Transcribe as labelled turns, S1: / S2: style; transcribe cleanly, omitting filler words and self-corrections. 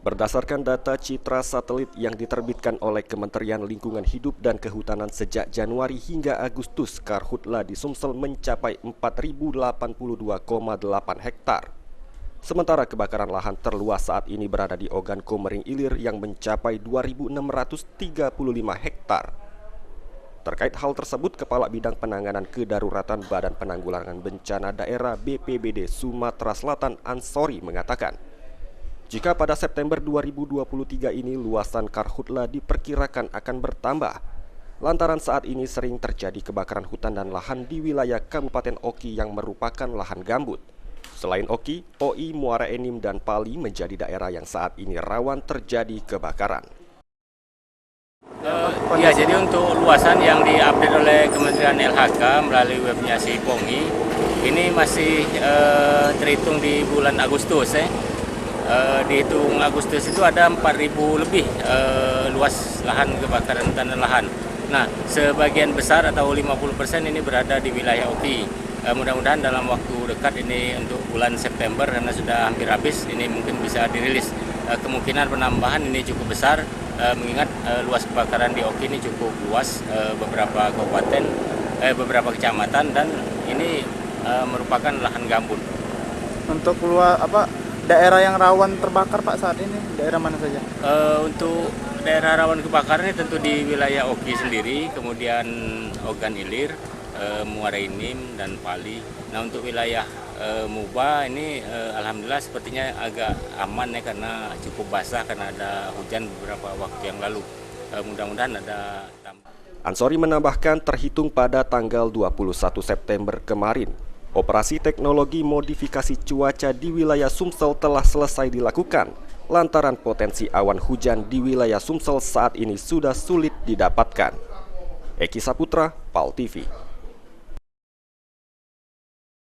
S1: Berdasarkan data citra satelit yang diterbitkan oleh Kementerian Lingkungan Hidup dan Kehutanan sejak Januari hingga Agustus, karhutla di Sumsel mencapai 4.082,8 hektar. Sementara kebakaran lahan terluas saat ini berada di Ogan Komering Ilir yang mencapai 2.635 hektar. Terkait hal tersebut, Kepala Bidang Penanganan Kedaruratan Badan Penanggulangan Bencana Daerah BPBD Sumatera Selatan Ansori mengatakan, jika pada September 2023 ini luasan karhutla diperkirakan akan bertambah, lantaran saat ini sering terjadi kebakaran hutan dan lahan di wilayah Kabupaten Oki yang merupakan lahan gambut. Selain Oki, OI, Muara Enim, dan Pali menjadi daerah yang saat ini rawan terjadi kebakaran.
S2: Ya, jadi untuk luasan yang diupdate oleh Kementerian LHK melalui webnya si Pongi, ini masih terhitung di bulan Agustus. Dihitung Agustus itu ada 4.000 lebih luas lahan kebakaran hutan dan lahan. Nah, sebagian besar atau 50% ini berada di wilayah Oki. Mudah-mudahan dalam waktu dekat ini untuk bulan September karena sudah hampir habis, ini mungkin bisa dirilis. Kemungkinan penambahan ini cukup besar mengingat luas kebakaran di Oki ini cukup luas, beberapa kabupaten, beberapa kecamatan, dan ini merupakan lahan gambut.
S3: Untuk daerah yang rawan terbakar Pak saat ini, daerah mana saja?
S2: Untuk daerah rawan kebakaran ini tentu di wilayah Oki sendiri, kemudian Ogan Ilir, Muara Enim, dan Pali. Nah, untuk wilayah Muba ini alhamdulillah sepertinya agak aman ya, karena cukup basah karena ada hujan beberapa waktu yang lalu. Mudah-mudahan ada tambah.
S1: Ansori menambahkan terhitung pada tanggal 21 September kemarin, operasi teknologi modifikasi cuaca di wilayah Sumsel telah selesai dilakukan lantaran potensi awan hujan di wilayah Sumsel saat ini sudah sulit didapatkan. Eki Saputra, PAL TV.